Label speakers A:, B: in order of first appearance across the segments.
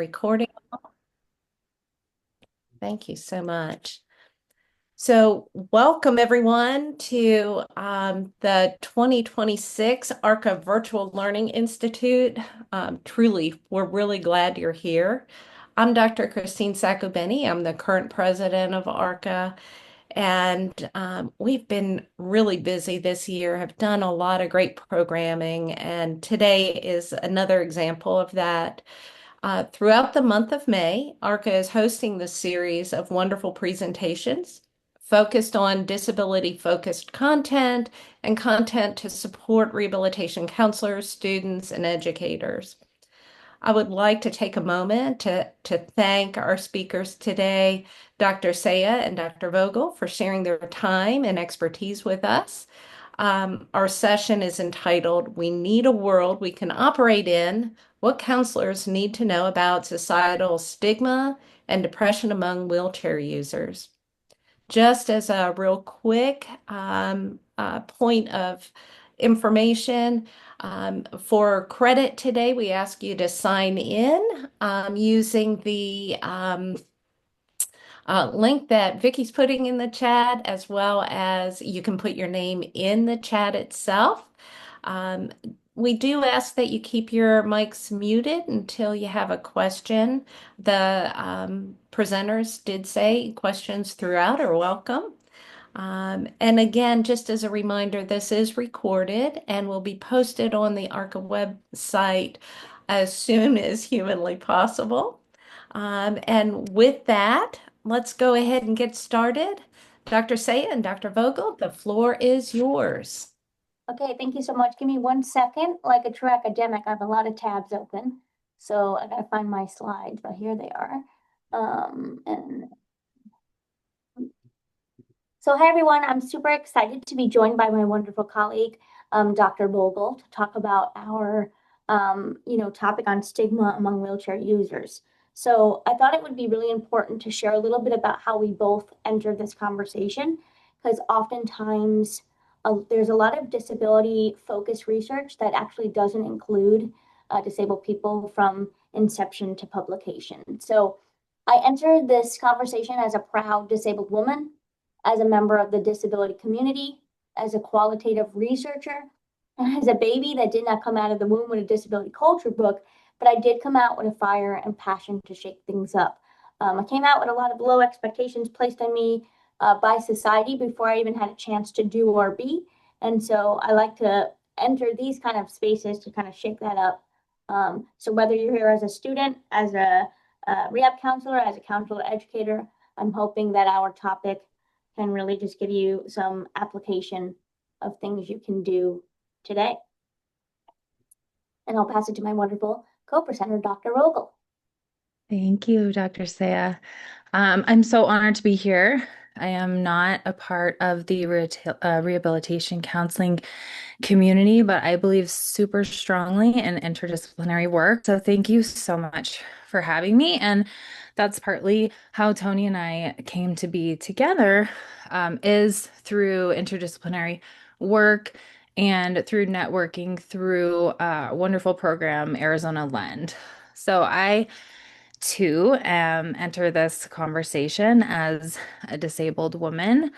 A: recording. Thank you so much. So welcome everyone to the 2026 ARCA Virtual Learning Institute. Truly, we're really glad you're here. I'm Dr. Christine Saccobenni. I'm the current president of ARCA, and we've been really busy this year, have done a lot of great programming, and today is another example of that. Throughout the month of May, ARCA is hosting this series of wonderful presentations focused on disability-focused content and content to support rehabilitation counselors, students, and educators. I would like to take a moment to thank our speakers today, Dr. Saia and Dr. Vogel, for sharing their time and expertise with us. Our session is entitled, We Need a World We Can Operate In, What Counselors Need to Know About Societal Stigma and Depression Among Wheelchair Users. Just as a real quick point of information, for credit today, we ask you to sign in using the link that Vicky's putting in the chat, as well as you can put your name in the chat itself. We do ask that you keep your mics muted until you have a question. The presenters did say questions throughout are welcome. And again, just as a reminder, this is recorded and will be posted on the ARCA website as soon as humanly possible. And with that, let's go ahead and get started. Dr. Saia and Dr. Vogel, the floor is yours.
B: Okay, thank you so much. Give me 1 second. Like a true academic, I have a lot of tabs open. So I gotta find my slides, but here they are. So hi everyone, I'm super excited to be joined by my wonderful colleague, Dr. Vogel, to talk about our topic on stigma among wheelchair users. So I thought it would be really important to share a little bit about how we both entered this conversation, because oftentimes there's a lot of disability-focused research that actually doesn't include disabled people from inception to publication. So I entered this conversation as a proud disabled woman, as a member of the disability community, as a qualitative researcher, and as a baby that did not come out of the womb with a disability culture book, but I did come out with a fire and passion to shake things up. I came out with a lot of low expectations placed on me by society before I even had a chance to do or be. And so I like to enter these kind of spaces to kind of shake that up. So whether you're here as a student, as a rehab counselor, as a counselor educator, I'm hoping that our topic can really just give you some application of things you can do today. And I'll pass it to my wonderful co-presenter, Dr. Vogel.
C: Thank you, Dr. Saia. I'm so honored to be here. I am not a part of the rehabilitation counseling community, but I believe super strongly in interdisciplinary work. So thank you so much for having me. And that's partly how Toni and I came to be together, is through interdisciplinary work and through networking through a wonderful program, Arizona Lend. So I too enter this conversation as a disabled woman,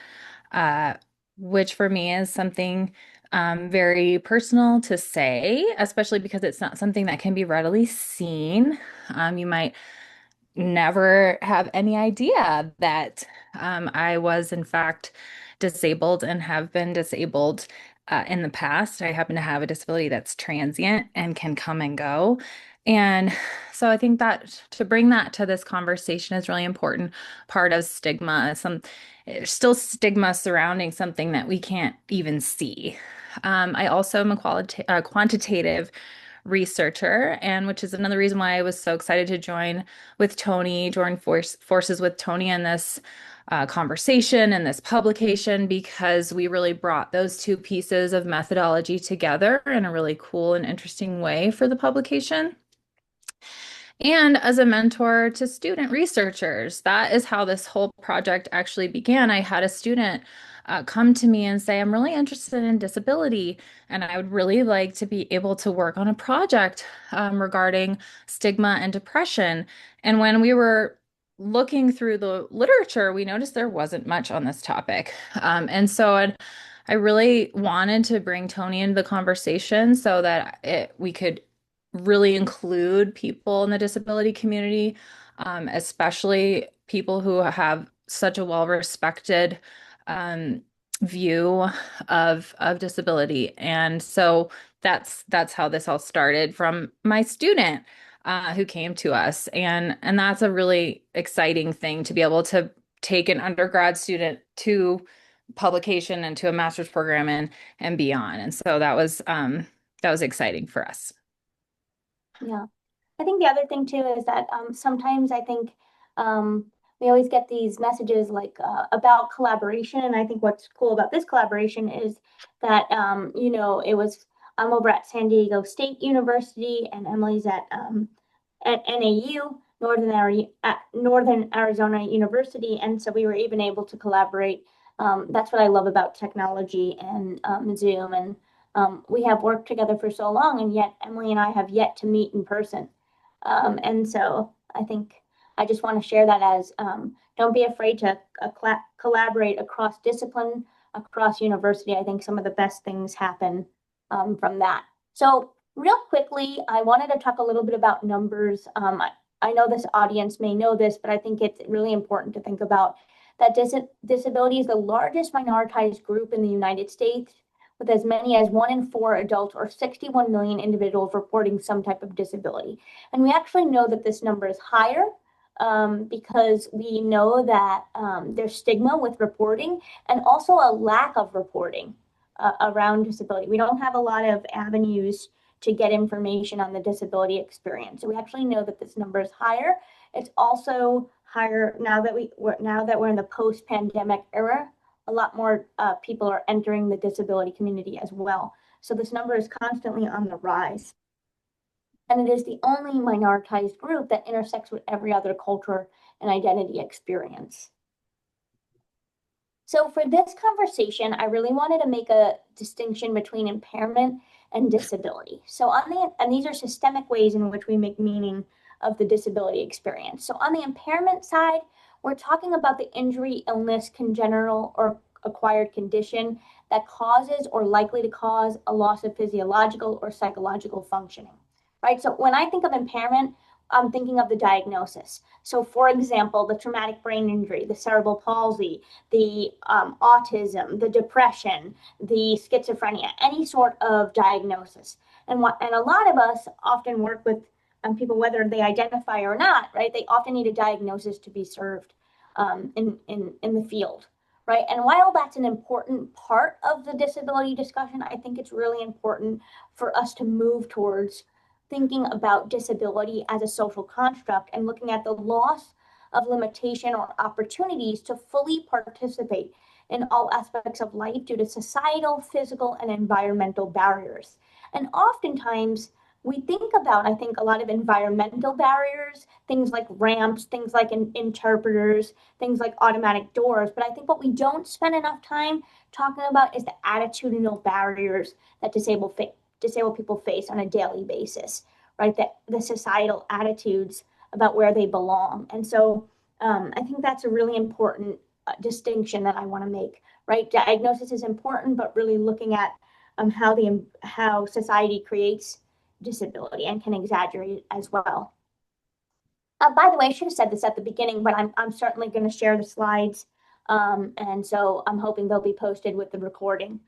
C: which for me is something very personal to say, especially because it's not something that can be readily seen. You might never have any idea that I was in fact disabled and have been disabled in the past. I happen to have a disability that's transient and can come and go. And so I think that to bring that to this conversation is really important part of stigma. There's still stigma surrounding something that we can't even see. I also am a quantitative researcher, and which is another reason why I was so excited to join forces with Toni in this conversation and this publication, because we really brought those two pieces of methodology together in a really cool and interesting way for the publication. and as a mentor to student researchers. That is how this whole project actually began. I had a student come to me and say, I'm really interested in disability, and I would really like to be able to work on a project regarding stigma and depression. And when we were looking through the literature, we noticed there wasn't much on this topic. I really wanted to bring Toni into the conversation so that we could really include people in the disability community, especially people who have such a well-respected um, view of disability. And so that's how this all started from my student who came to us. And that's a really exciting thing to be able to take an undergrad student to publication and to a master's program and beyond. And so that was exciting for us.
B: Yeah. I think the other thing too is that sometimes I think we always get these messages like about collaboration. And I think what's cool about this collaboration is that, I'm over at San Diego State University and Emily's at NAU, Northern Arizona University. And so we were even able to collaborate. That's what I love about technology and Zoom. And we have worked together for so long, and yet Emily and I have yet to meet in person. And so I think I just want to share that as don't be afraid to collaborate across discipline, across university. I think some of the best things happen from that. So real quickly, I wanted to talk a little bit about numbers. I know this audience may know this, but I think it's really important to think about that disability is the largest minoritized group in the United States, with as many as 1 in 4 adults or 61 million individuals reporting some type of disability. And we actually know that this number is higher because we know that there's stigma with reporting and also a lack of reporting around disability. We don't have a lot of avenues to get information on the disability experience. So we actually know that this number is higher. It's also higher now that we're in the post-pandemic era. A lot more people are entering the disability community as well. So this number is constantly on the rise. And it is the only minoritized group that intersects with every other culture and identity experience. So for this conversation, I really wanted to make a distinction between impairment and disability. And these are systemic ways in which we make meaning of the disability experience. So on the impairment side, we're talking about the injury, illness, congenital, or acquired condition that causes or likely to cause a loss of physiological or psychological functioning, right? So when I think of impairment, I'm thinking of the diagnosis. So for example, the traumatic brain injury, the cerebral palsy, the autism, the depression, the schizophrenia, any sort of diagnosis. And a lot of us often work with people, whether they identify or not, right? They often need a diagnosis to be served in the field, right? And while that's an important part of the disability discussion, I think it's really important for us to move towards thinking about disability as a social construct and looking at the loss of limitation or opportunities to fully participate in all aspects of life due to societal, physical, and environmental barriers. And oftentimes, we think about, I think, a lot of environmental barriers, things like ramps, things like interpreters, things like automatic doors. But I think what we don't spend enough time talking about is the attitudinal barriers that disabled people face on a daily basis, right? The societal attitudes about where they belong. And so I think that's a really important distinction that I want to make, right? Diagnosis is important, but really looking at how society creates disability and can exaggerate it as well. By the way, I should have said this at the beginning, but I'm certainly going to share the slides. And so I'm hoping they'll be posted with the recording.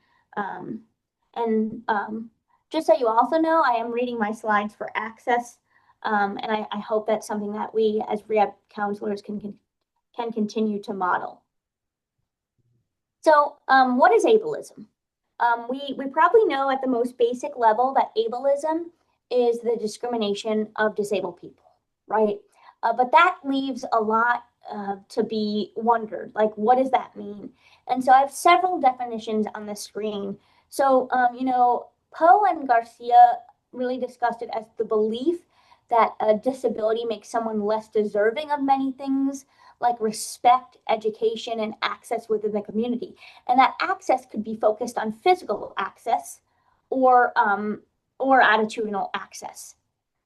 B: Just so you also know, I am reading my slides for access. And I hope that's something that we as rehab counselors can continue to model. So what is ableism? We probably know at the most basic level that ableism is the discrimination of disabled people, right? But that leaves a lot to be wondered, like what does that mean? And so I have several definitions on the screen. So, Poe and Garcia really discussed it as the belief that a disability makes someone less deserving of many things like respect, education, and access within the community. And that access could be focused on physical access or attitudinal access.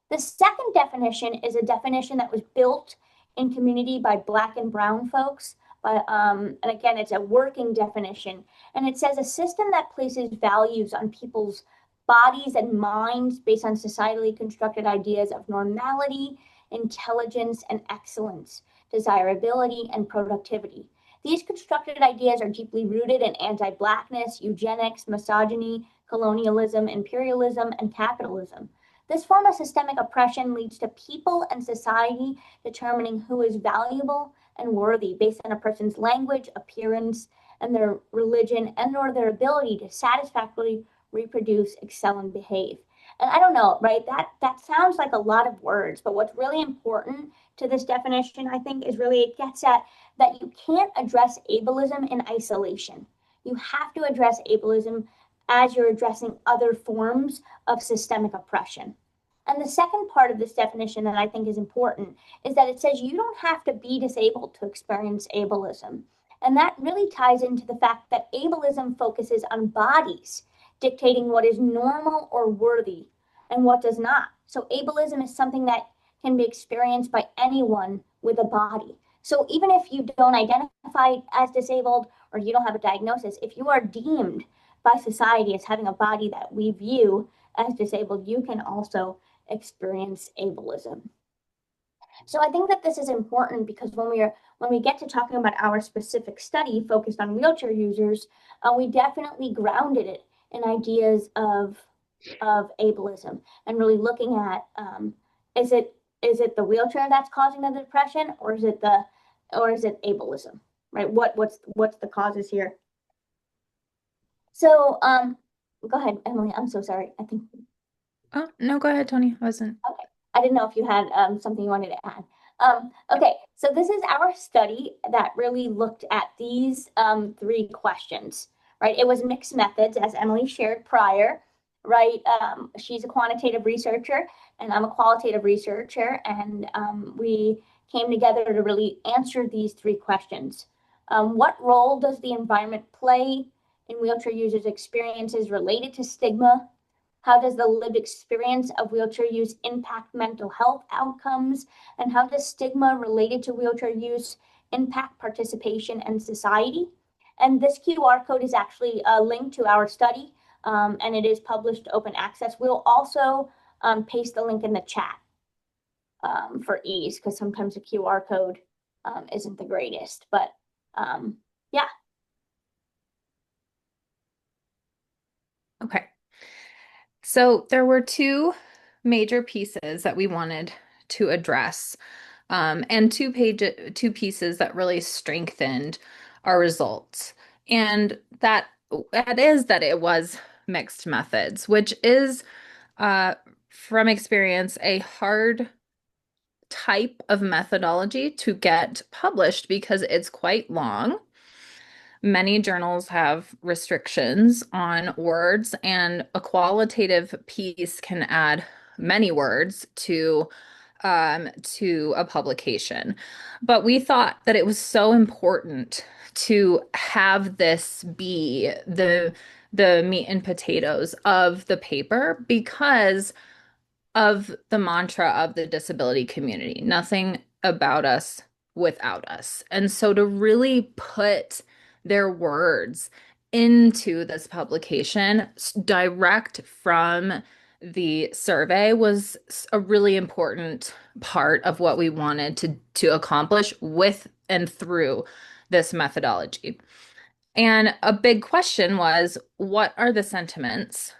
B: The second definition is a definition that was built in community by Black and Brown folks. And again, it's a working definition. And it says a system that places values on people's bodies and minds based on societally constructed ideas of normality, intelligence, and excellence, desirability, and productivity. These constructed ideas are deeply rooted in anti-Blackness, eugenics, misogyny, colonialism, imperialism, and capitalism. This form of systemic oppression leads to people and society determining who is valuable and worthy based on a person's language, appearance, and their religion and/or their ability to satisfactorily reproduce, excel, and behave. And I don't know, right? That sounds like a lot of words, but what's really important to this definition, I think, is really it gets at that you can't address ableism in isolation. You have to address ableism as you're addressing other forms of systemic oppression. And the second part of this definition that I think is important is that it says you don't have to be disabled to experience ableism. And that really ties into the fact that ableism focuses on bodies dictating what is normal or worthy and what does not. So ableism is something that can be experienced by anyone with a body. So even if you don't identify as disabled or you don't have a diagnosis, if you are deemed by society as having a body that we view as disabled, you can also experience ableism. So I think that this is important because when we get to talking about our specific study focused on wheelchair users, we definitely grounded it in ideas of ableism and really looking at is it the wheelchair that's causing the depression or is it ableism, right? What's the causes here? So go ahead, Emily. I'm so sorry. I think.
C: Oh, no, go ahead, Toni. I wasn't.
B: Okay. I didn't know if you had something you wanted to add. Okay, so this is our study that really looked at these three questions, right? It was mixed methods, as Emily shared prior, right? She's a quantitative researcher, and I'm a qualitative researcher, and we came together to really answer these three questions. What role does the environment play in wheelchair users' experiences related to stigma? How does the lived experience of wheelchair use impact mental health outcomes? And how does stigma related to wheelchair use impact participation and society? And this QR code is actually a link to our study, and it is published open access. We'll also paste the link in the chat for ease, because sometimes the QR code isn't the greatest, but yeah.
C: Okay. So there were two major pieces that we wanted to address, and two pieces that really strengthened our results. And that is that it was mixed methods, which is from experience a hard type of methodology to get published because it's quite long. Many journals have restrictions on words, and a qualitative piece can add many words to a publication. But we thought that it was so important to have this be the meat and potatoes of the paper because of the mantra of the disability community, nothing about us without us. And so to really put their words into this publication direct from the survey was a really important part of what we wanted to accomplish with and through this methodology. And a big question was, what are the sentiments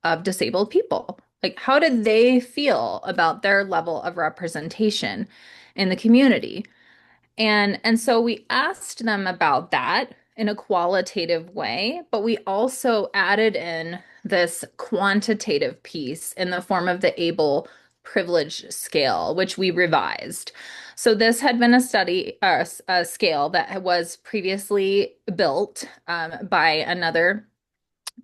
C: of disabled people? Like, how did they feel about their level of representation in the community? And so we asked them about that in a qualitative way, but we also added in this quantitative piece in the form of the able privilege scale, which we revised. So this had been a study, a scale that was previously built by another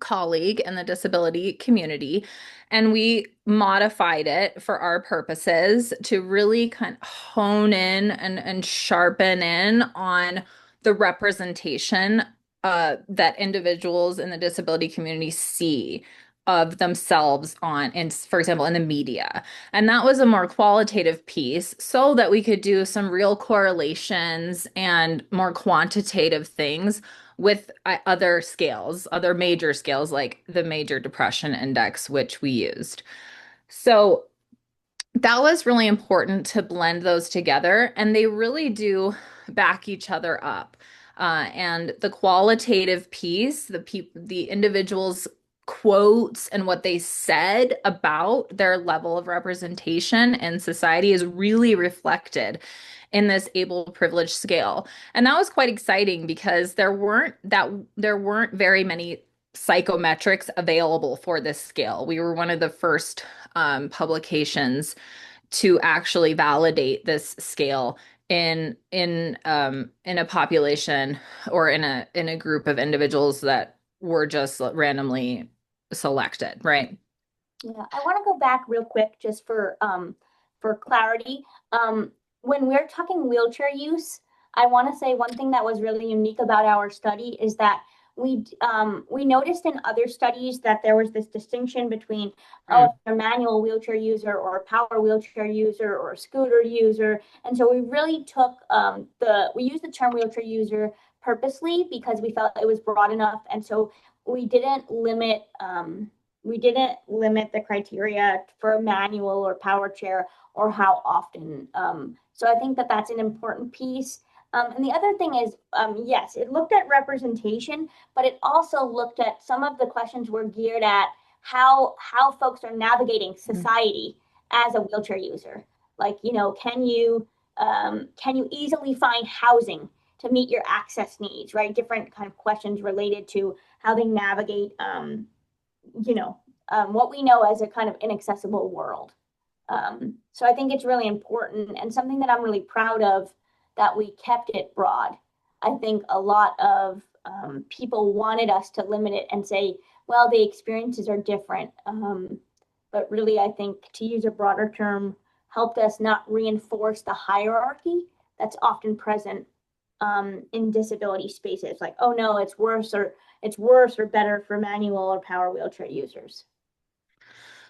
C: colleague in the disability community, and we modified it for our purposes to really kind of hone in and sharpen in on the representation that individuals in the disability community see of themselves for example, in the media. And that was a more qualitative piece so that we could do some real correlations and more quantitative things with other scales, other major scales like the Major Depression Index, which we used. So that was really important to blend those together, and they really do back each other up. And the qualitative piece, the individuals' quotes and what they said about their level of representation in society is really reflected in this able privilege scale. And that was quite exciting because there weren't very many psychometrics available for this scale. We were one of the first publications to actually validate this scale in a population or in a group of individuals that were just randomly selected, right?
B: Yeah, I want to go back real quick just for clarity. When we're talking wheelchair use, I want to say one thing that was really unique about our study is that we noticed in other studies that there was this distinction between a manual wheelchair user or a power wheelchair user or a scooter user, and so we really took we used the term wheelchair user purposely because we felt it was broad enough, and so we didn't limit. We didn't limit the criteria for a manual or power chair or how often. So I think that that's an important piece. And the other thing is, yes, it looked at representation, but it also looked at some of the questions were geared at how folks are navigating society as a wheelchair user. Like, can you easily find housing to meet your access needs, right? Different kind of questions related to how they navigate what we know as a kind of inaccessible world. So I think it's really important and something that I'm really proud of that we kept it broad. I think a lot of people wanted us to limit it and say, well, the experiences are different. But really, I think to use a broader term, helped us not reinforce the hierarchy that's often present in disability spaces. Like, oh no, it's worse or better for manual or power wheelchair users.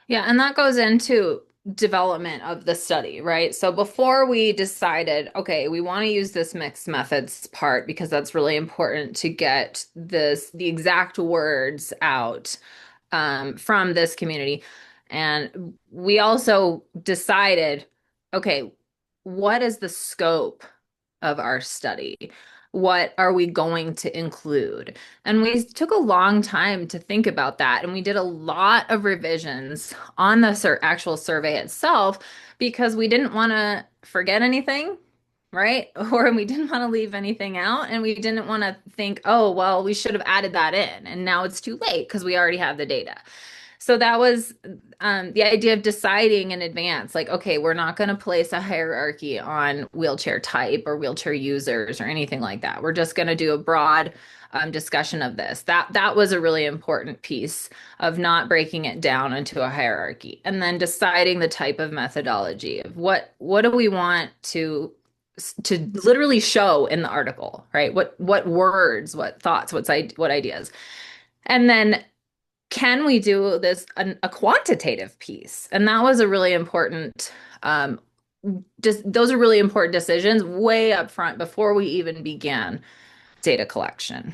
C: Yeah, and that goes into development of the study, right? So before we decided, okay, we want to use this mixed methods part because that's really important to get the exact words out from this community. And we also decided, okay, what is the scope of our study? What are we going to include? And we took a long time to think about that. And we did a lot of revisions on the actual survey itself because we didn't want to forget anything, right? Or we didn't want to leave anything out. And we didn't want to think, oh, well, we should have added that in. And now it's too late because we already have the data. So that was the idea of deciding in advance, like, okay, we're not going to place a hierarchy on wheelchair type or wheelchair users or anything like that. We're just going to do a broad discussion of this. That was a really important piece of not breaking it down into a hierarchy, and then deciding the type of methodology of what do we want to literally show in the article, right? What words, what thoughts, what ideas, and then can we do this a quantitative piece? And that was a really important those are really important decisions way up front before we even began data collection.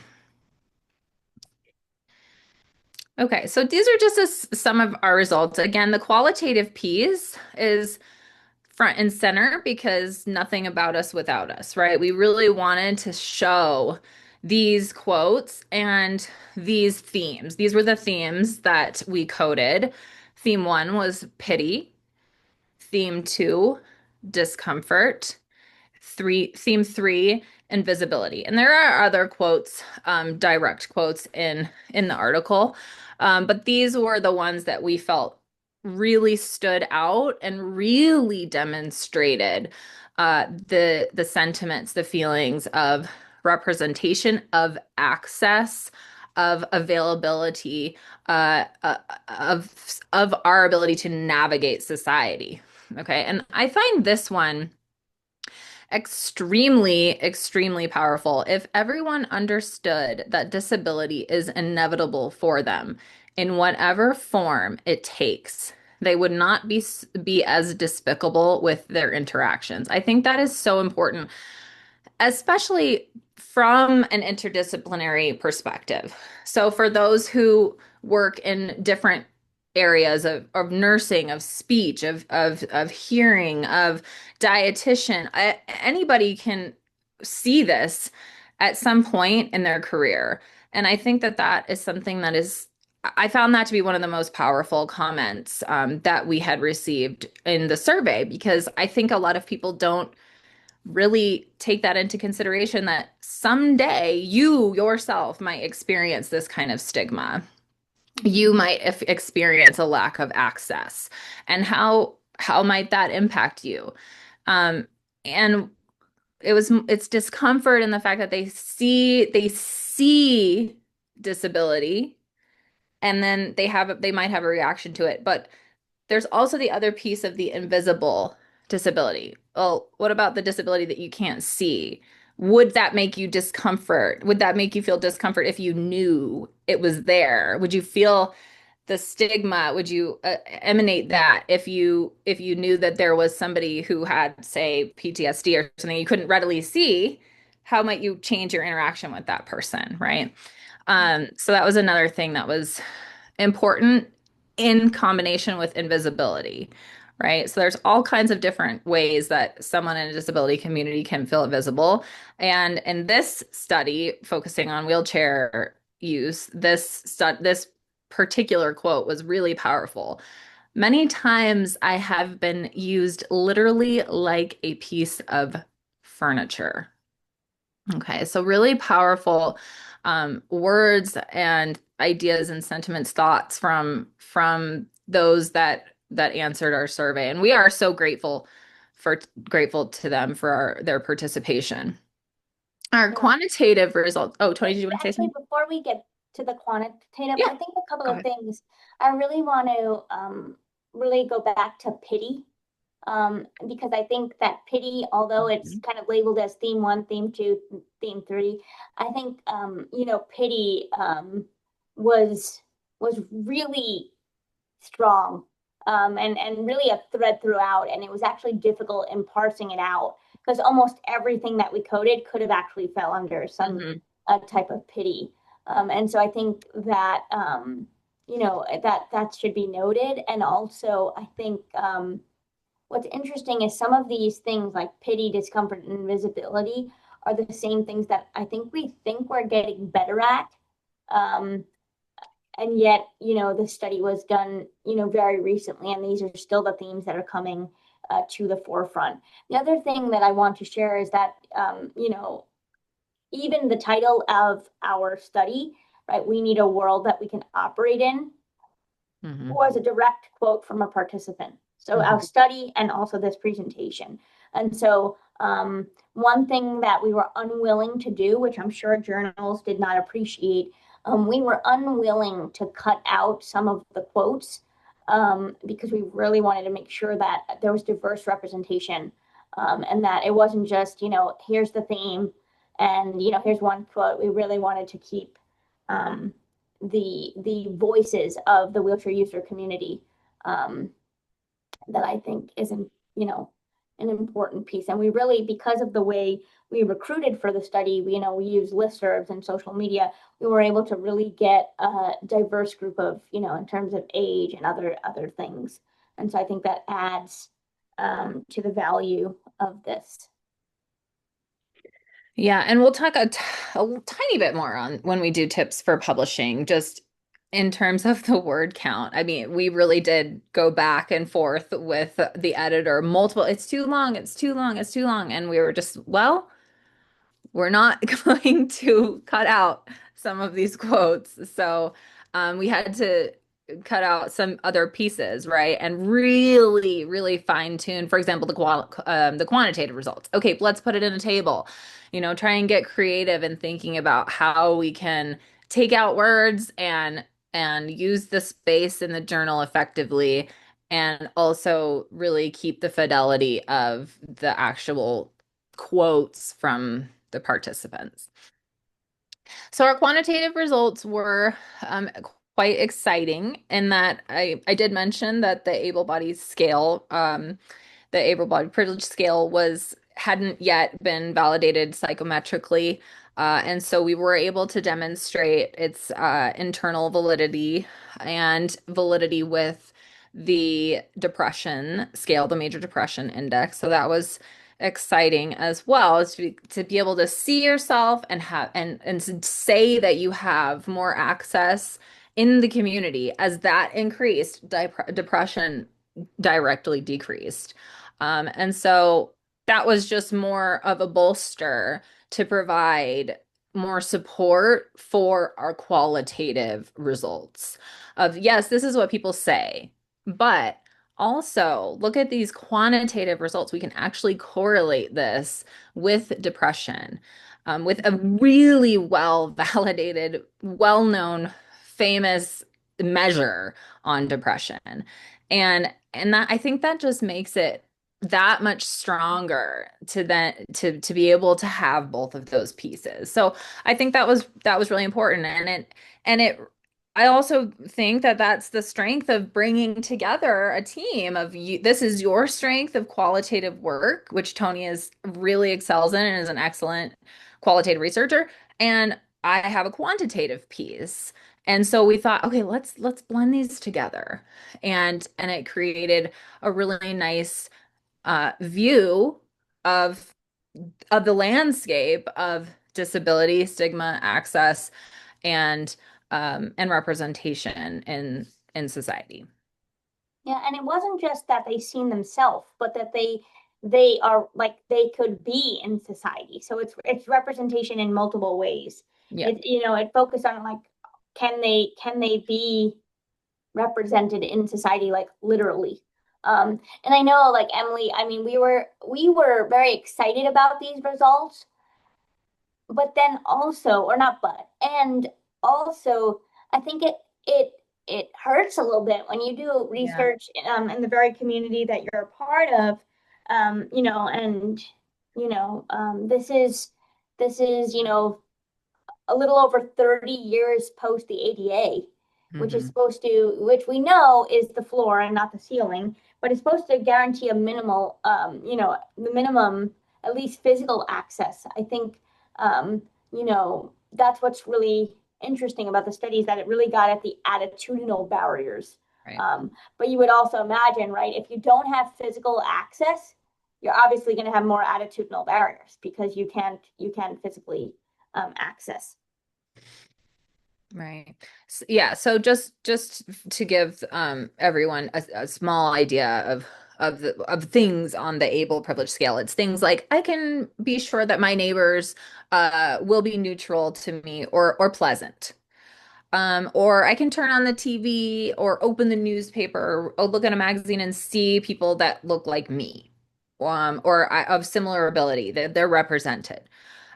C: Okay, so these are just some of our results. Again, the qualitative piece is front and center because nothing about us without us, right? We really wanted to show these quotes and these themes. These were the themes that we coded. Theme 1 was pity. Theme 2, discomfort. Theme 3, invisibility. And there are other quotes, direct quotes in the article, but these were the ones that we felt really stood out and really demonstrated the sentiments, the feelings of representation, of access, of availability, of our ability to navigate society. Okay, and I find this one extremely powerful. If everyone understood that disability is inevitable for them in whatever form it takes, they would not be as despicable with their interactions. I think that is so important, especially from an interdisciplinary perspective. So for those who work in different areas of nursing, of speech, of hearing, of dietitian, anybody can see this at some point in their career. And I think that that is something that is, I found that to be one of the most powerful comments that we had received in the survey, because I think a lot of people don't really take that into consideration, that someday you yourself might experience this kind of stigma. You might experience a lack of access, and how might that impact you? Um, and it's discomfort in the fact that they see disability, and then they might have a reaction to it. But there's also the other piece of the invisible disability. Well, what about the disability that you can't see? Would that make you discomfort? Would that make you feel discomfort if you knew it was there? Would you feel the stigma? Would you emanate that if you knew that there was somebody who had, say, PTSD or something you couldn't readily see? How might you change your interaction with that person, right? So that was another thing that was important in combination with invisibility, right? So there's all kinds of different ways that someone in a disability community can feel invisible. And in this study, focusing on wheelchair use, this particular quote was really powerful. Many times I have been used literally like a piece of furniture. Okay, so really powerful words and ideas and sentiments, thoughts from those that answered our survey, and we are so grateful to them for their participation. Our
B: Yeah.
C: quantitative results. Oh, Toni, did you want to say
B: Actually,
C: something?
B: before we get to the quantitative,
C: Yeah,
B: I think a couple
C: go
B: of
C: ahead.
B: things. I really want to really go back to pity, because I think that pity, although it's
C: Mhm.
B: kind of labeled as theme one, theme two, theme three, I think pity was was really strong, and really a thread throughout. And it was actually difficult in parsing it out, because almost everything that we coded could have actually fell under some
C: Mhm.
B: type of pity. And so I think that that should be noted. And also, I think what's interesting is some of these things like pity, discomfort, and invisibility are the same things that I think we think we're getting better at. Um, and yet, the study was done, very recently, and these are still the themes that are coming to the forefront. The other thing that I want to share is that, even the title of our study, right, we need a world that we can operate in,
C: Mhm.
B: was a direct quote from a participant. So our
C: Mhm.
B: study and also this presentation. And so one thing that we were unwilling to do, which I'm sure journals did not appreciate, we were unwilling to cut out some of the quotes, because we really wanted to make sure that there was diverse representation, and that it wasn't just, here's the theme and, here's one quote. We really wanted to keep um, the voices of the wheelchair user community, um, that I think is an important piece. And we really, because of the way we recruited for the study, we use listservs and social media. We were able to really get a diverse group of, in terms of age and other things. And so I think that adds to the value of this.
C: Yeah, and we'll talk a tiny bit more on when we do tips for publishing, just in terms of the word count. I mean, we really did go back and forth with the editor multiple, it's too long, it's too long, it's too long. And we were just, well, we're not going to cut out some of these quotes. So we had to cut out some other pieces, right? And really fine tune, for example, the quantitative results. Okay, let's put it in a table. Try and get creative in thinking about how we can take out words and use the space in the journal effectively, and also really keep the fidelity of the actual quotes from the participants. So our quantitative results were quite exciting in that I did mention that the able-bodied scale, the able-bodied privilege scale hadn't yet been validated psychometrically. And so we were able to demonstrate its internal validity and validity with the depression scale, the major depression index. So that was exciting as well, is to be able to see yourself and have and say that you have more access in the community. As that increased, depression directly decreased. And so that was just more of a bolster to provide more support for our qualitative results of, yes, this is what people say, but also look at these quantitative results. We can actually correlate this with depression, with a really well-validated, well-known, famous measure on depression. And that, I think that just makes it that much stronger to be able to have both of those pieces. So I think that was really important. And it I also think that that's the strength of bringing together a team of you. This is your strength of qualitative work, which Toni is really excels in and is an excellent qualitative researcher. And I have a quantitative piece. And so we thought, okay, let's blend these together. And it created a really nice view of of the landscape of disability, stigma, access, and representation in society.
B: Yeah, and it wasn't just that they seen themselves, but that they are like they could be in society. So it's representation in multiple ways.
C: Yeah.
B: It focused on like can they be represented in society, like literally. And I know, like Emily, I mean, we were very excited about these results, but then also, or not but, and also, I think it hurts a little bit when you do
C: Yeah.
B: research in the very community that you're a part of, and this is a little over 30 years post the ADA,
C: Mm-hmm.
B: which we know is the floor and not the ceiling, but it's supposed to guarantee a the minimum, at least physical access. I think, that's what's really interesting about the studies, that it really got at the attitudinal barriers.
C: Right.
B: But you would also imagine, right, if you don't have physical access, you're obviously going to have more attitudinal barriers because you can't physically access.
C: Right. Yeah. So just to give everyone a small idea of things on the able privilege scale, it's things like I can be sure that my neighbors will be neutral to me or pleasant. Or I can turn on the TV or open the newspaper or look at a magazine and see people that look like me, of similar ability, that they're represented.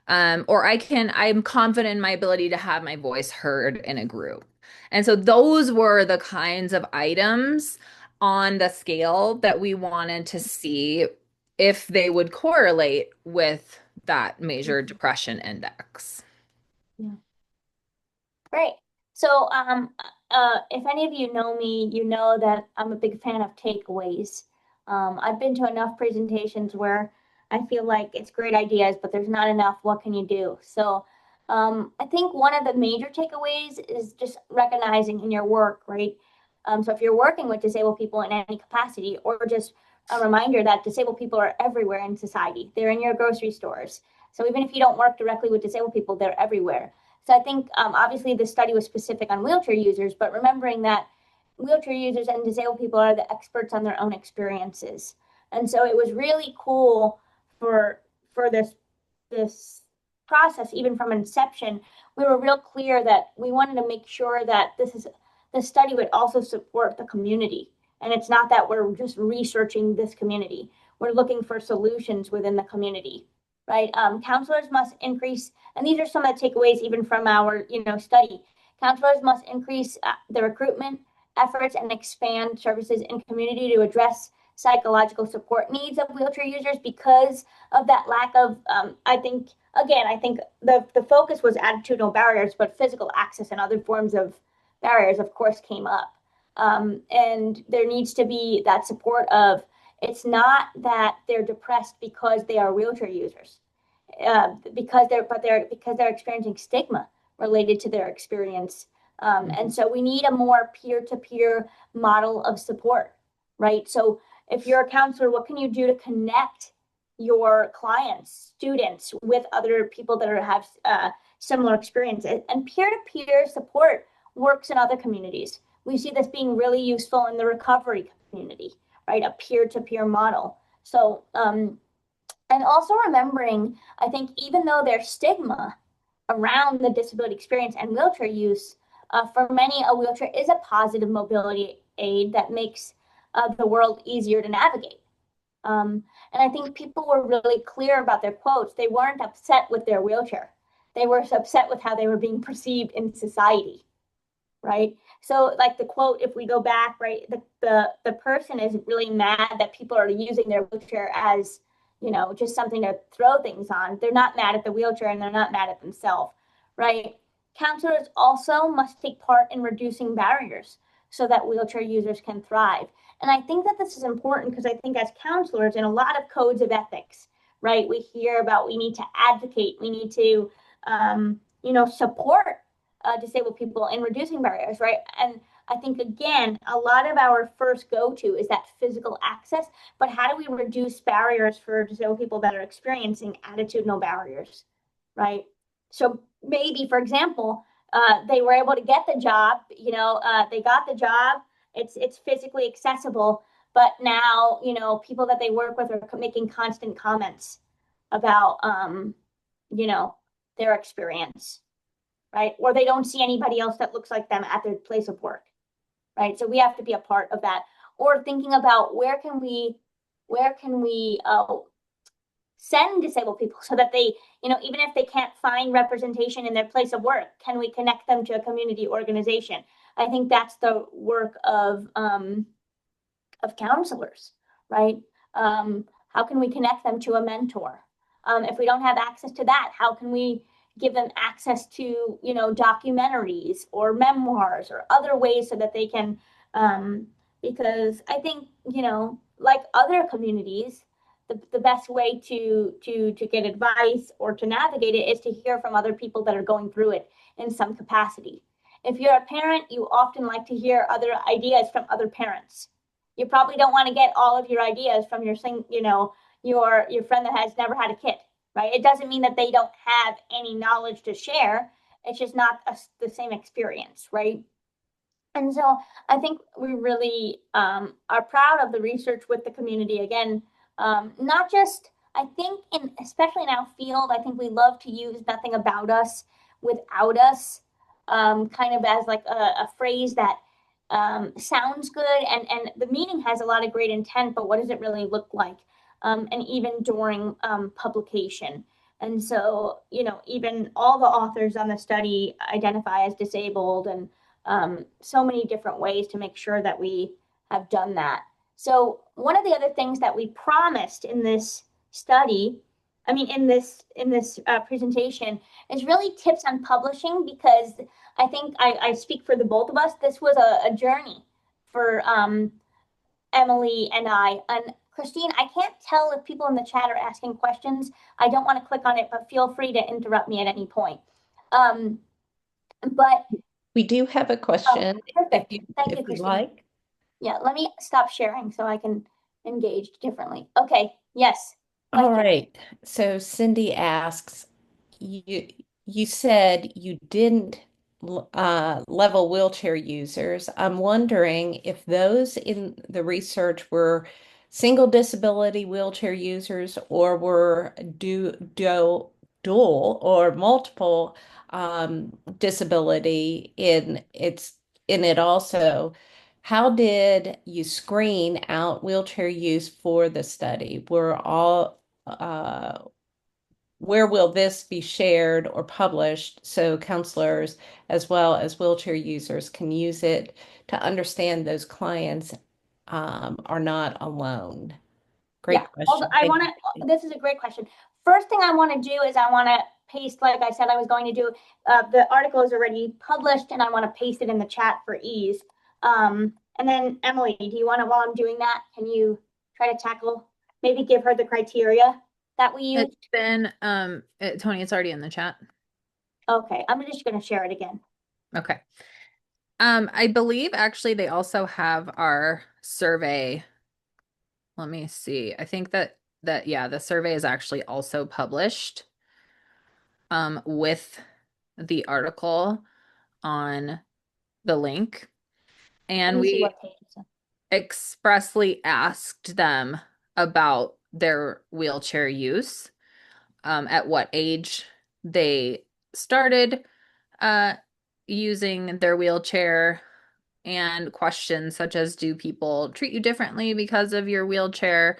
C: Or I'm confident in my ability to have my voice heard in a group. And so those were the kinds of items on the scale that we wanted to see if they would correlate with that major depression index.
B: Yeah. Great. So, if any of you know me, you know that I'm a big fan of takeaways. I've been to enough presentations where I feel like it's great ideas, but there's not enough. What can you do? So, I think one of the major takeaways is just recognizing in your work, right? So if you're working with disabled people in any capacity, or just a reminder that disabled people are everywhere in society. They're in your grocery stores. So even if you don't work directly with disabled people, they're everywhere. So I think obviously this study was specific on wheelchair users, but remembering that wheelchair users and disabled people are the experts on their own experiences. And so it was really cool for this process, even from inception. We were real clear that we wanted to make sure that this study would also support the community. And it's not that we're just researching this community. We're looking for solutions within the community. right? Counselors must increase, and these are some of the takeaways even from our, study. Counselors must increase the recruitment efforts and expand services in community to address psychological support needs of wheelchair users because of that lack of, I think the focus was attitudinal barriers, but physical access and other forms of barriers, of course, came up. And there needs to be that support of, it's not that they're depressed because they are wheelchair users, because they're experiencing stigma related to their experience. And so we need a more peer-to-peer model of support, right? So if you're a counselor, what can you do to connect your clients, students with other people that have similar experiences? And peer-to-peer support works in other communities. We see this being really useful in the recovery community, right? A peer-to-peer model. So, and also remembering, I think, even though there's stigma around the disability experience and wheelchair use, for many, a wheelchair is a positive mobility aid that makes the world easier to navigate. And I think people were really clear about their quotes. They weren't upset with their wheelchair. They were upset with how they were being perceived in society, right? So like the quote, if we go back, right, the person is really mad that people are using their wheelchair as, just something to throw things on. They're not mad at the wheelchair and they're not mad at themselves, right? Counselors also must take part in reducing barriers so that wheelchair users can thrive. And I think that this is important because I think as counselors, in a lot of codes of ethics, right, we hear about we need to advocate, we need to, support disabled people in reducing barriers, right? And I think, again, a lot of our first go-to is that physical access, but how do we reduce barriers for disabled people that are experiencing attitudinal barriers, right? So maybe, for example, they were able to get the job, they got the job, it's physically accessible, but now, people that they work with are making constant comments about, their experience, right? Or they don't see anybody else that looks like them at their place of work, right? So we have to be a part of that. Or thinking about where can we send disabled people so that they, even if they can't find representation in their place of work, can we connect them to a community organization? I think that's the work of counselors, right? How can we connect them to a mentor? If we don't have access to that, how can we give them access to, documentaries or memoirs or other ways so that they can, because I think, like other communities, the best way to get advice or to navigate it is to hear from other people that are going through it in some capacity. If you're a parent, you often like to hear other ideas from other parents. You probably don't want to get all of your ideas from your friend that has never had a kid, right? It doesn't mean that they don't have any knowledge to share. It's just not the same experience, right? And so I think we really are proud of the research with the community. Again, not just, I think, especially in our field, I think we love to use nothing about us without us, kind of as like a phrase that sounds good and the meaning has a lot of great intent, but what does it really look like? And even during publication. And so, even all the authors on the study identify as disabled and so many different ways to make sure that we have done that. So one of the other things that we promised in this study, in this presentation, is really tips on publishing, because I think I speak for the both of us. This was a journey for Emily and I. And Christine, I can't tell if people in the chat are asking questions. I don't want to click on it, but feel free to interrupt me at any point. But
A: We do have a question.
B: Perfect. Thank
A: if
B: you,
A: you
B: Christine.
A: like.
B: Yeah, let me stop sharing so I can engage differently. Okay, yes.
A: All
B: Question.
A: right. So Cindy asks, you said you didn't level wheelchair users. I'm wondering if those in the research were single disability wheelchair users or were dual or multiple disability in it also. How did you screen out wheelchair use for the study? Were all where will this be shared or published so counselors as well as wheelchair users can use it to understand those clients are not alone?
B: Yeah,
A: Great question.
B: I
A: Thank
B: want
A: you.
B: to, this is a great question. First thing I want to do is I want to paste, like I said, I was going to do, the article is already published and I want to paste it in the chat for ease. And then Emily, do you want to, while I'm doing that, can you try to tackle, maybe give her the criteria that we use?
C: It's been, Toni, it's already in the chat.
B: Okay, I'm just going to share it again.
C: Okay. I believe actually they also have our survey. Let me see. I think yeah, the survey is actually also published with the article on the link.
B: Let
C: And
B: me see
C: we
B: what page it's on.
C: expressly asked them about their wheelchair use, at what age they started using their wheelchair, and questions such as, do people treat you differently because of your wheelchair?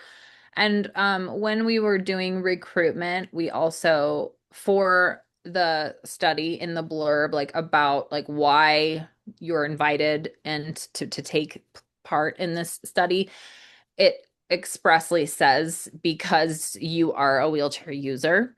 C: And when we were doing recruitment, we also, for the study in the blurb, like about like why you're invited and to take part in this study, it expressly says because you are a wheelchair user.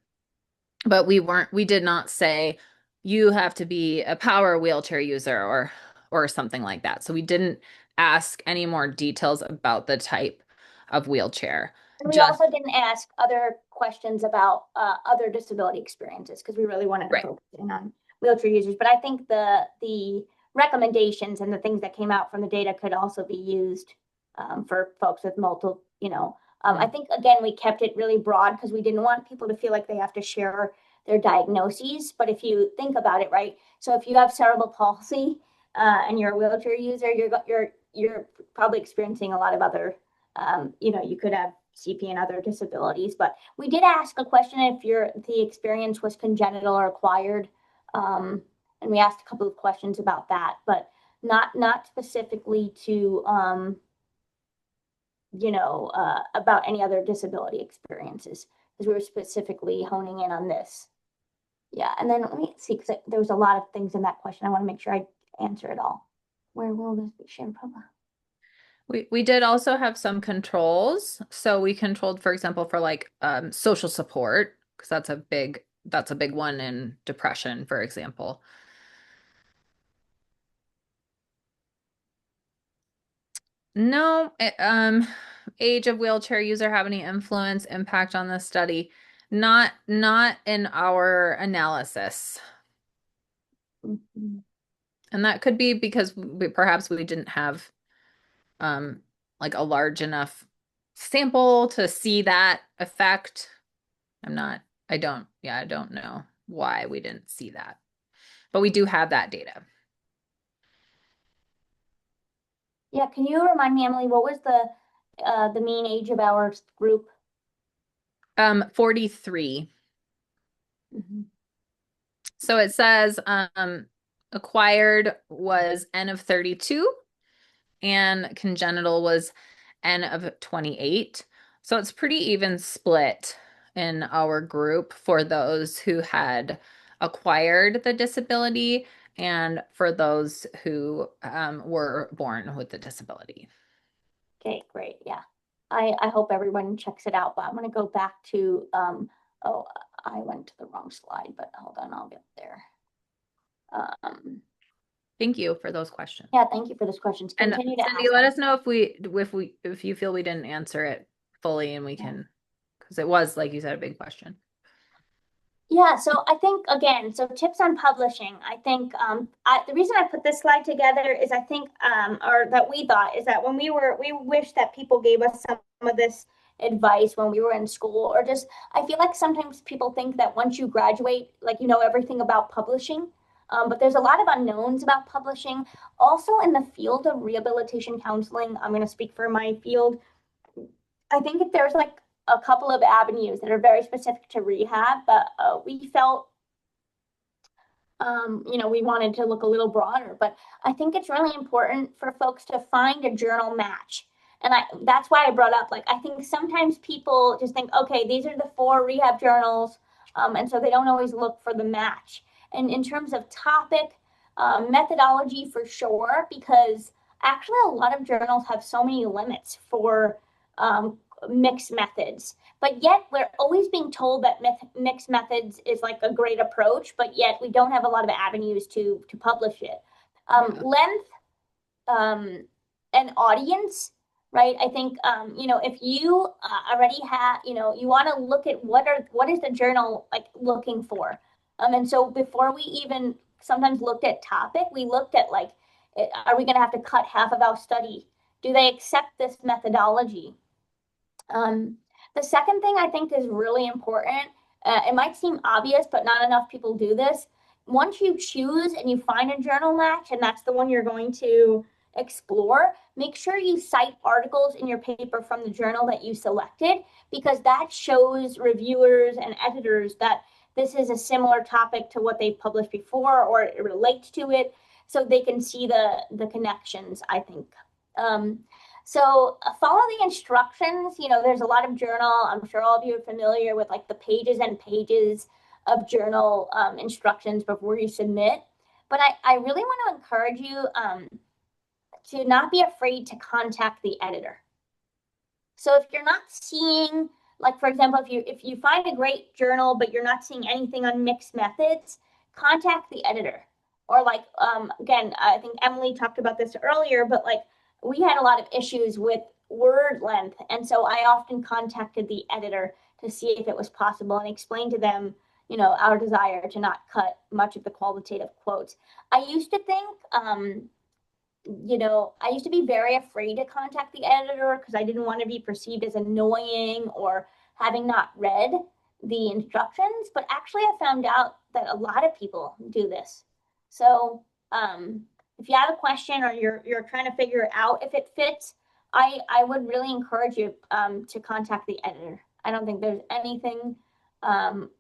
C: But we did not say you have to be a power wheelchair user or something like that. So we didn't ask any more details about the type of wheelchair.
B: And we
C: Just
B: also didn't ask other questions about other disability experiences because we really wanted to
C: right.
B: focus in on wheelchair users. But I think the recommendations and the things that came out from the data could also be used for folks with multiple, I think, again, we kept it really broad because we didn't want people to feel like they have to share their diagnoses. But if you think about it, right? So if you have cerebral palsy and you're a wheelchair user, you're probably experiencing a lot of other, you could have CP and other disabilities. But we did ask a question if the experience was congenital or acquired. And we asked a couple of questions about that, but not specifically to about any other disability experiences, because we were specifically honing in on this. Yeah, and then let me see, because there was a lot of things in that question. I want to make sure I answer it all. Where will this be shared public?
C: We did also have some controls. So we controlled, for example, for like social support, because that's a big one in depression, for example. No, age of wheelchair user have any influence, impact on the study? Not in our analysis.
B: Mm-hmm.
C: And that could be because perhaps we didn't have like a large enough sample to see that effect. I don't know why we didn't see that. But we do have that data.
B: Yeah, can you remind me, Emily, what was the mean age of our group?
C: 43.
B: Mm-hmm.
C: So it says acquired was N of 32 and congenital was N of 28. So it's pretty even split in our group for those who had acquired the disability and for those who were born with the disability.
B: Okay, great. Yeah. I hope everyone checks it out, but I'm going to go back to, oh, I went to the wrong slide, but hold on, I'll get there.
C: Thank you for those questions.
B: Yeah, thank you for those questions.
C: And
B: Continue to
C: Cindy,
B: ask
C: let
B: them.
C: us know if you feel we didn't answer it fully and we can, because it was, like you said, a big question.
B: Yeah, so I think, again, so tips on publishing. I think the reason I put this slide together is I think, or that we thought, is that when we wish that people gave us some of this advice when we were in school, or just, I feel like sometimes people think that once you graduate, like you know everything about publishing, but there's a lot of unknowns about publishing. Also in the field of rehabilitation counseling, I'm going to speak for my field. I think there's like a couple of avenues that are very specific to rehab, but we felt, we wanted to look a little broader. But I think it's really important for folks to find a journal match. And that's why I brought up, like, I think sometimes people just think, okay, these are the 4 rehab journals. And so they don't always look for the match. And in terms of topic, methodology for sure, because actually a lot of journals have so many limits for mixed methods. But yet we're always being told that mixed methods is like a great approach, but yet we don't have a lot of avenues to publish it. Length and audience, right? I think, if you already have, you want to look at what is the journal like looking for. And so before we even sometimes looked at topic, we looked at like, are we going to have to cut half of our study? Do they accept this methodology? The second thing I think is really important, it might seem obvious, but not enough people do this. Once you choose and you find a journal match, and that's the one you're going to explore, make sure you cite articles in your paper from the journal that you selected, because that shows reviewers and editors that this is a similar topic to what they've published before, or it relates to it, so they can see the connections, I think. So follow the instructions. There's a lot of journal. I'm sure all of you are familiar with like the pages and pages of journal instructions before you submit. But I really want to encourage you to not be afraid to contact the editor. So if you're not seeing, like for example, if you find a great journal, but you're not seeing anything on mixed methods, contact the editor. Or like, again, I think Emily talked about this earlier, but like we had a lot of issues with word length. And so I often contacted the editor to see if it was possible and explain to them, our desire to not cut much of the qualitative quotes. I used to think, I used to be very afraid to contact the editor because I didn't want to be perceived as annoying or having not read the instructions. But actually, I found out that a lot of people do this. So if you have a question or you're trying to figure out if it fits, I would really encourage you to contact the editor. I don't think there's anything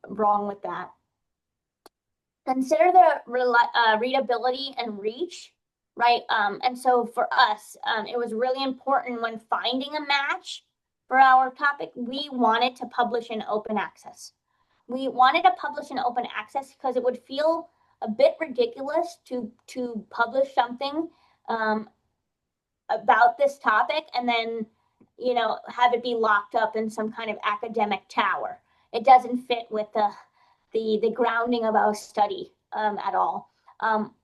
B: wrong with that. Consider the readability and reach, right? And so for us, it was really important when finding a match for our topic, we wanted to publish in open access. We wanted to publish in open access because it would feel a bit ridiculous to publish something about this topic and then, have it be locked up in some kind of academic tower. It doesn't fit with the grounding of our study at all.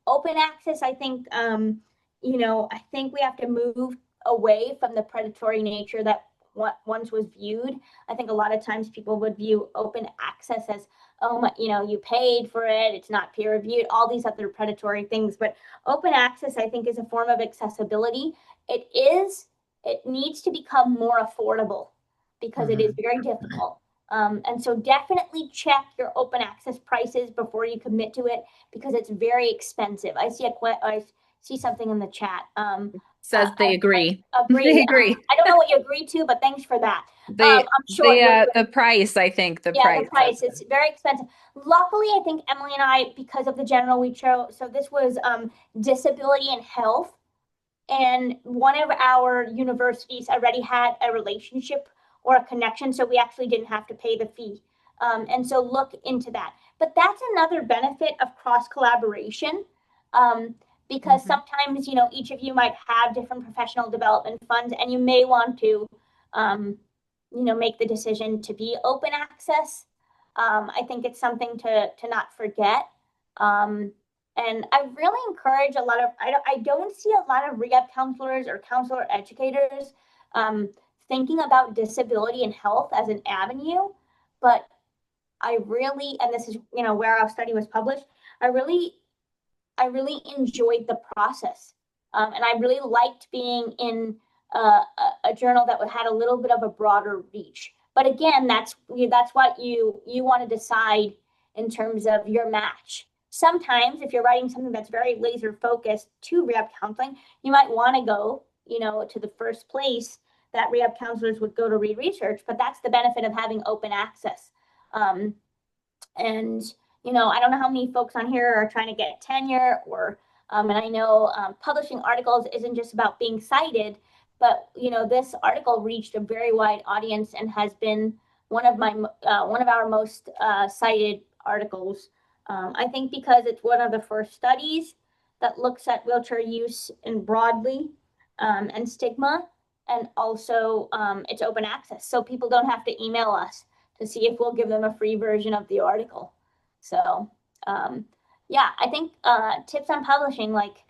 B: Open access, I think, I think we have to move away from the predatory nature that once was viewed. I think a lot of times people would view open access as, you paid for it, it's not peer reviewed, all these other predatory things. But open access, I think, is a form of accessibility. It needs to become more affordable because it is very difficult. And so definitely check your open access prices before you commit to it because it's very expensive. I see something in the chat.
C: Says they agree.
B: I agree.
C: They agree.
B: I don't know what you agree to, but thanks for that. I'm sure
C: the price, I think the
B: price is very expensive. Luckily, I think Emily and I, because of the general we chose, so this was disability and health. And one of our universities already had a relationship or a connection, so we actually didn't have to pay the fee. And so look into that. But that's another benefit of cross collaboration, because sometimes, each of you might have different professional development funds, and you may want to, make the decision to be open access. I think it's something to not forget. And I really encourage I don't see a lot of rehab counselors or counselor educators thinking about disability and health as an avenue, but I really, and this is, where our study was published, I really enjoyed the process. And I really liked being in a journal that had a little bit of a broader reach. But again, that's what you want to decide in terms of your match. Sometimes if you're writing something that's very laser focused to rehab counseling, you might want to go, to the first place that rehab counselors would go to read research, but that's the benefit of having open access. And, I don't know how many folks on here are trying to get tenure or, and I know publishing articles isn't just about being cited, but, this article reached a very wide audience and has been one of our most cited articles. I think because it's one of the first studies that looks at wheelchair use and broadly and stigma, and also it's open access, so people don't have to email us to see if we'll give them a free version of the article. So yeah, I think tips on publishing, like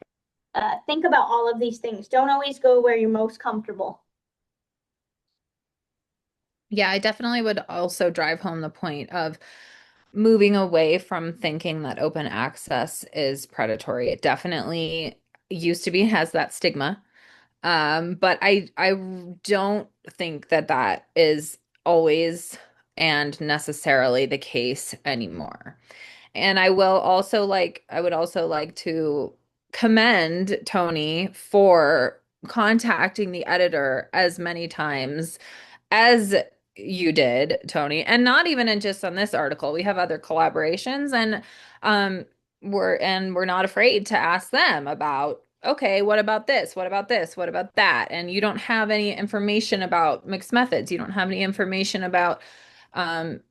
B: think about all of these things. Don't always go where you're most comfortable.
C: Yeah, I definitely would also drive home the point of moving away from thinking that open access is predatory. It definitely used to be has that stigma. But I don't think that that is always and necessarily the case anymore. And I would also like to commend Toni for contacting the editor as many times as you did, Toni, and not even in just on this article. We have other collaborations, and um we're not afraid to ask them about, okay, what about this? What about this? What about that? And you don't have any information about mixed methods. You don't have any information um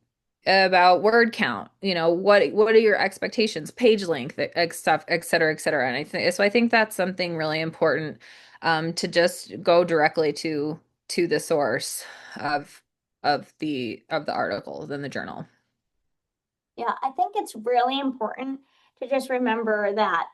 C: about word count. You know, what are your expectations, page length, stuff, et cetera, et cetera. And I think that's something really important, to just go directly to the source of the articles in the journal.
B: Yeah, I think it's really important to just remember that,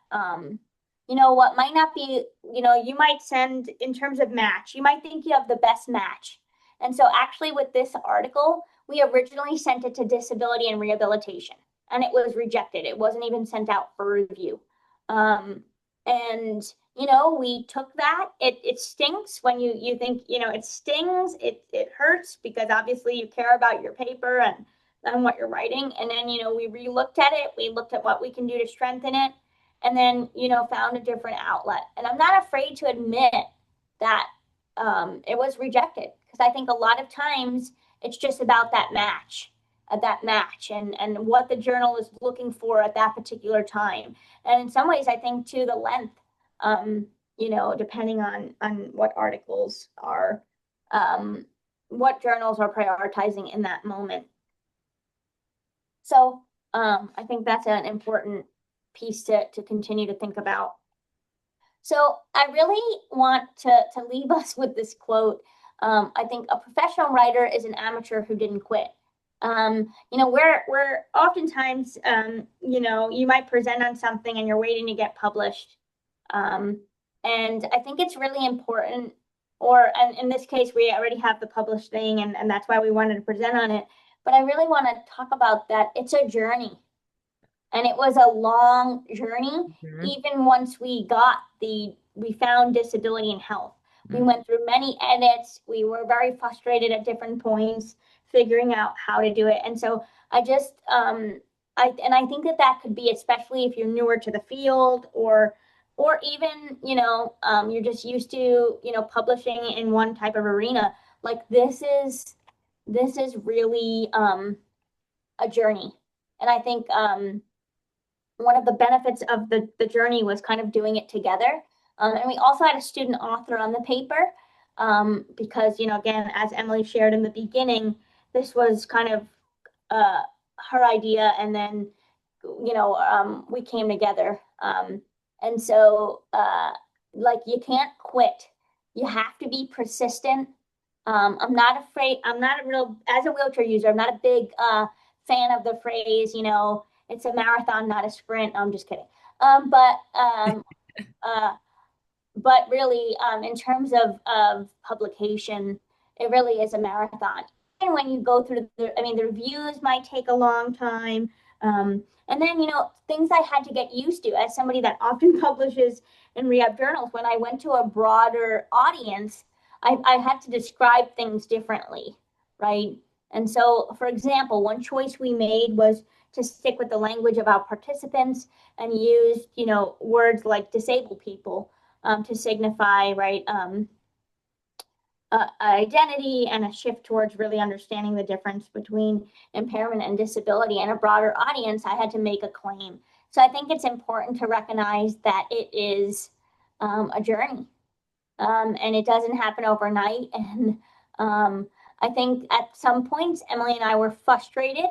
B: what might not be, you might send in terms of match, you might think you have the best match. And so actually with this article, we originally sent it to disability and rehabilitation, and it was rejected. It wasn't even sent out for review. And we took that. It stinks when you think, it stings, it hurts because obviously you care about your paper and what you're writing. And then, we re-looked at it. We looked at what we can do to strengthen it, and then, found a different outlet. And I'm not afraid to admit that it was rejected, because I think a lot of times it's just about that match, and what the journal is looking for at that particular time. And in some ways, I think too, the length, depending on what articles are, what journals are prioritizing in that moment. So I think that's an important piece to continue to think about. So I really want to leave us with this quote. I think a professional writer is an amateur who didn't quit. We're oftentimes, you might present on something and you're waiting to get published. And I think it's really important, and in this case, we already have the published thing, and that's why we wanted to present on it. But I really want to talk about that. It's a journey. And it was a long journey.
C: Mhm.
B: Even once we found disability and health. We went through many edits. We were very frustrated at different points, figuring out how to do it. And so I just, I think that could be, especially if you're newer to the field, or even, you're just used to, publishing in one type of arena. Like this is really a journey. And I think one of the benefits of the journey was kind of doing it together. And we also had a student author on the paper, because, again, as Emily shared in the beginning, this was kind of her idea, and then, we came together. And so, like, you can't quit. You have to be persistent. I'm not afraid. As a wheelchair user, I'm not a big fan of the phrase, it's a marathon, not a sprint. No, I'm just kidding. But really, in terms of publication, it really is a marathon. And when you go through the reviews might take a long time. And then, things I had to get used to as somebody that often publishes in rehab journals. When I went to a broader audience, I had to describe things differently, right? And so, for example, one choice we made was to stick with the language of our participants and use, words like disabled people to signify, right, identity, and a shift towards really understanding the difference between impairment and disability. And a broader audience, I had to make a claim. So I think it's important to recognize that it is and it doesn't happen overnight. And I think at some points, Emily and I were frustrated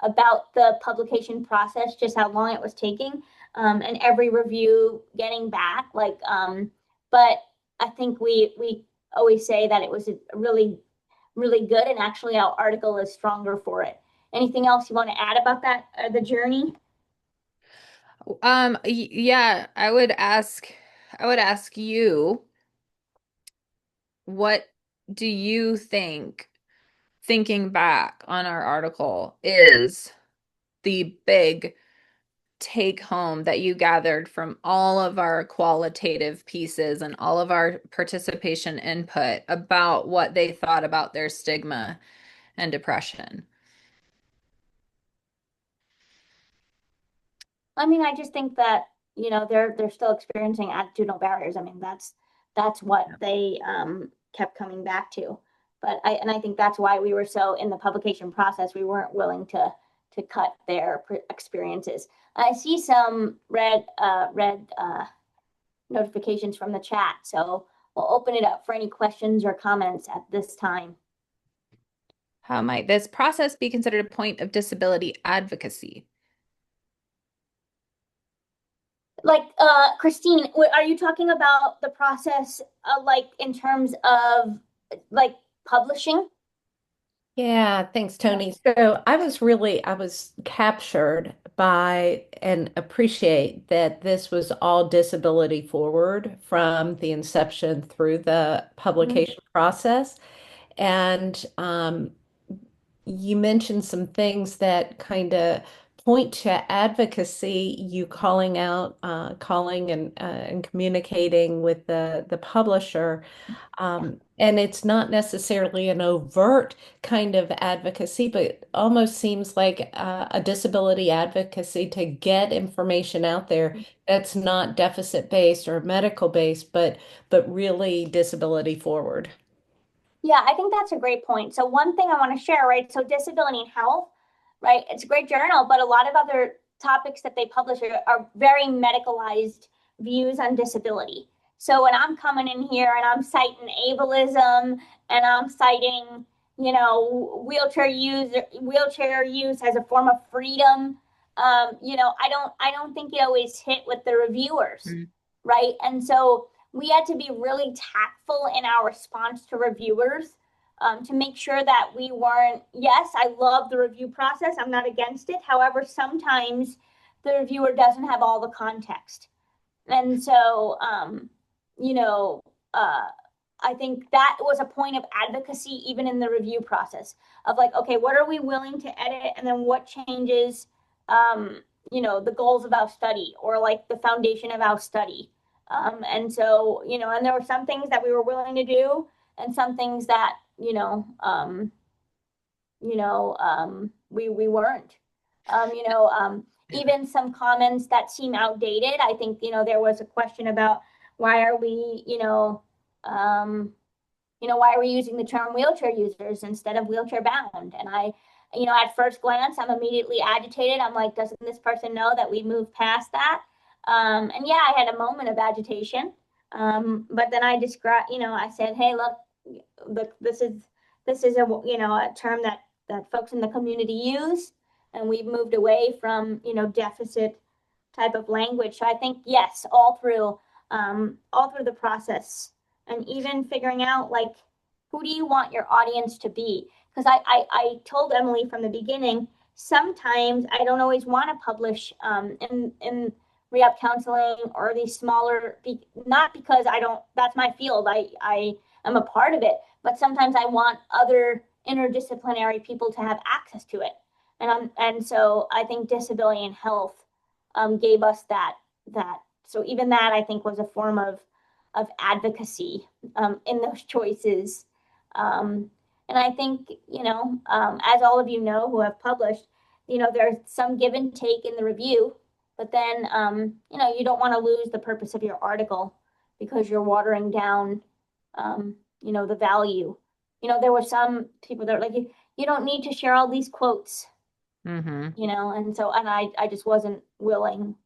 B: about the publication process, just how long it was taking, and every review getting back. But I think we always say that it was a really, really good, and actually our article is stronger for it. Anything else you want to add about that, the journey?
C: Yeah, I would ask you, what do you think, thinking back on our article, is the big take home that you gathered from all of our qualitative pieces and all of our participation input about what they thought about their stigma and depression?
B: I mean, I just think that, they're still experiencing attitudinal barriers. I mean, that's what they kept coming back to. But I think that's why we were so in the publication process, we weren't willing to cut their experiences. I see some red notifications from the chat, so we'll open it up for any questions or comments at this time.
C: How might this process be considered a point of disability advocacy?
B: Like, Christine, are you talking about the process, like in terms of like publishing?
A: Yeah, thanks, Toni. So I was captured by and appreciate that this was all disability forward from the inception through the
B: Mhm.
A: publication process. And you mentioned some things that kind of point to advocacy, you calling out, calling and communicating with the publisher. And it's not necessarily an overt kind of advocacy, but almost seems like a disability advocacy to get information out there that's not deficit based or medical based, but really disability forward.
B: Yeah, I think that's a great point. So one thing I want to share, right? So disability and health, right? It's a great journal, but a lot of other topics that they publish are very medicalized views on disability. So when I'm coming in here and I'm citing ableism and I'm citing, wheelchair use as a form of freedom, I don't think it always hit with the reviewers,
C: Mm.
B: right? And so we had to be really tactful in our response to reviewers, to make sure that we weren't, yes, I love the review process. I'm not against it. However, sometimes the reviewer doesn't have all the context. And so, you know, uh, I think that was a point of advocacy, even in the review process of like, okay, what are we willing to edit? And then what changes, the goals of our study or like the foundation of our study. And so, and there were some things that we were willing to do and some things that, we weren't. Even some comments that seem outdated. I think, there was a question about why are we, why are we using the term wheelchair users instead of wheelchair bound? And at first glance, I'm immediately agitated. I'm like, doesn't this person know that we moved past that? And yeah, I had a moment of agitation. But then I described, I said, hey, look, this is a term that folks in the community use, and we've moved away from, deficit type of language. So I think yes, all through the process, and even figuring out like who do you want your audience to be? Because I told Emily from the beginning, sometimes I don't always want to publish in rehab counseling or these smaller, not because I don't, that's my field. I am a part of it, but sometimes I want other interdisciplinary people to have access to it. And so I think disability and health gave us that. So even that I think was a form of advocacy in those choices. And I think, as all of you know who have published, there's some give and take in the review, but then, you don't want to lose the purpose of your article because you're watering down, the value. There were some people that were like, you don't need to share all these quotes,
C: Mm-hmm.
B: and so, and I just wasn't willing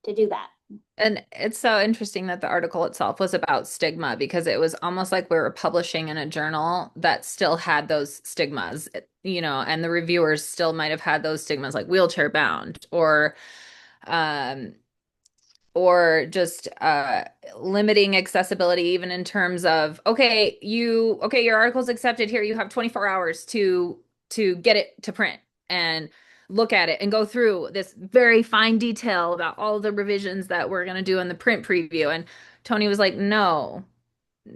B: to do that.
C: And it's so interesting that the article itself was about stigma because it was almost like we were publishing in a journal that still had those stigmas, and the reviewers still might have had those stigmas like wheelchair bound um, or just limiting accessibility even in terms of okay, your article's accepted here, you have 24 hours to get it to print and look at it and go through this very fine detail about all the revisions that we're going to do in the print preview. And Toni was like, no,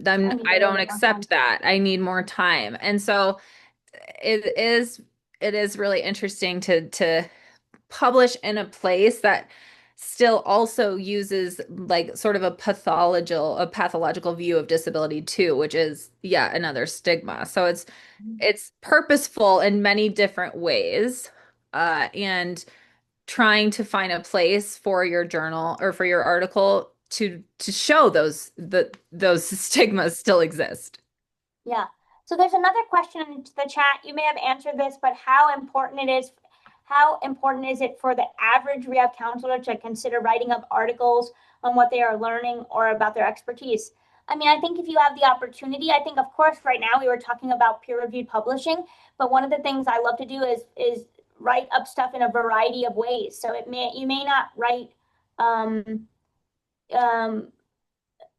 B: I need a
C: I
B: little
C: don't
B: bit more time.
C: accept that. I need more time. And so it is it is really interesting to publish in a place that still also uses like sort of a pathological view of disability too, which is yet another stigma. So it's purposeful in many different ways, and trying to find a place for your journal or for your article to show those stigmas still exist.
B: Yeah. So there's another question in the chat. You may have answered this, but how important is it for the average rehab counselor to consider writing up articles on what they are learning or about their expertise? I mean, I think if you have the opportunity, I think of course right now we were talking about peer-reviewed publishing, but one of the things I love to do is write up stuff in a variety of ways. So you may not write um, um,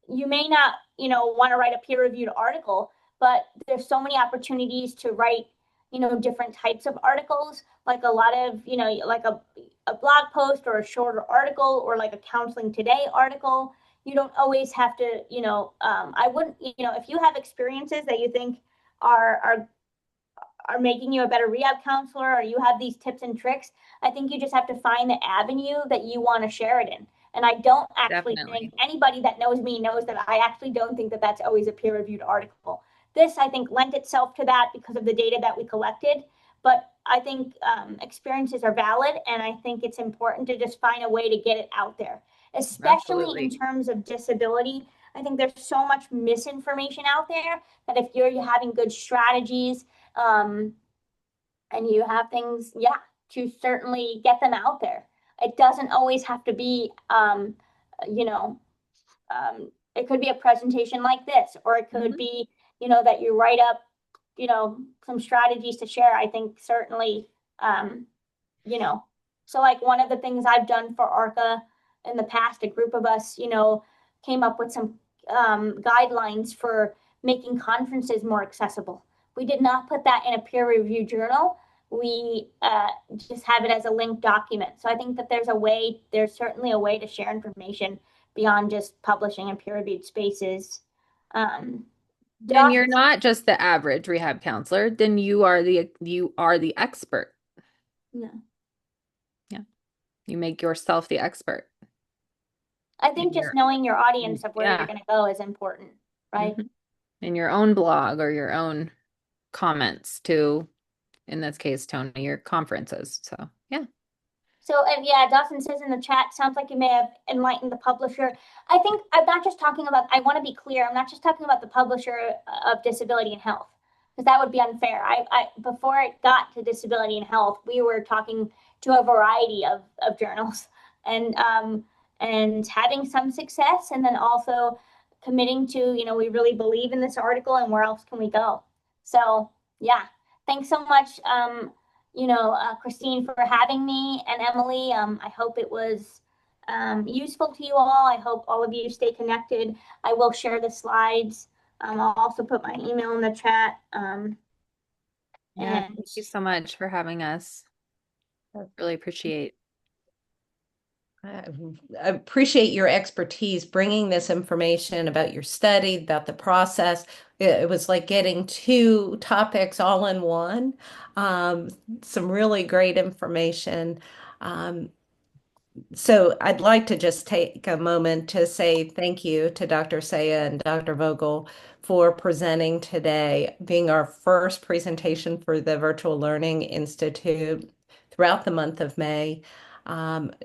B: you may not, want to write a peer-reviewed article, but there's so many opportunities to write, different types of articles, like a lot of, like a blog post or a shorter article or like a counseling today article. You don't always have to, I wouldn't, if you have experiences that you think are are making you a better rehab counselor or you have these tips and tricks, I think you just have to find the avenue that you want to share it in. And I don't actually think
C: Definitely.
B: anybody that knows me knows that I actually don't think that that's always a peer reviewed article. This, I think, lent itself to that because of the data that we collected. But I think experiences are valid, and I think it's important to just find a way to get it out there, especially in
C: Absolutely.
B: terms of disability. I think there's so much misinformation out there that if you're having good strategies, um, and you have things, yeah, to certainly get them out there. It doesn't always have to be, you know, it could be a presentation like this, or it could
C: Mhm.
B: be, that you write up, some strategies to share. I think certainly, um, you know, so like one of the things I've done for ARCA in the past, a group of us, came up with some guidelines for making conferences more accessible. We did not put that in a peer reviewed journal. We just have it as a linked document. So I think that there's certainly a way to share information beyond just publishing in peer reviewed spaces. Um,
C: Then you're
B: Dawson,
C: not just the average rehab counselor, then you are the expert.
B: no.
C: Yeah. You make yourself the expert
B: I
C: in
B: think just
C: your
B: knowing your audience of where you're
C: yeah.
B: going to go is important, right?
C: Mhm. In your own blog or your own comments to, in this case, Tony, your conferences. So, yeah.
B: So, and yeah, Dawson says in the chat, sounds like you may have enlightened the publisher. I think I'm not just talking about, I want to be clear, I'm not just talking about the publisher of disability and health, because that would be unfair. Before it got to disability and health, we were talking to a variety of journals and having some success, and then also committing to, we really believe in this article and where else can we go? So, yeah, thanks so much. Christine, for having me, and Emily. I hope it was useful to you all. I hope all of you stay connected. I will share the slides. I'll also put my email in the chat.
C: Yeah.
B: And
C: Thank you so much for having us. I really appreciate.
A: I appreciate your expertise bringing this information about your study, about the process. It was like getting two topics all in one. Um, some really great information. Um, So I'd like to just take a moment to say thank you to Dr. Saia and Dr. Vogel for presenting today, being our first presentation for the Virtual Learning Institute throughout the month of May.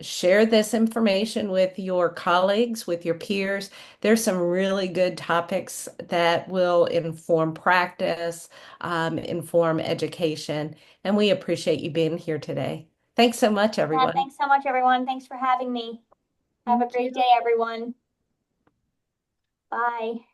A: Share this information with your colleagues, with your peers. There's some really good topics that will inform practice, inform education, and we appreciate you being here today. Thanks so much, everyone.
B: thanks so much, everyone. Thanks for having me. Have a
C: Thank
B: great
C: you.
B: day, everyone. Bye.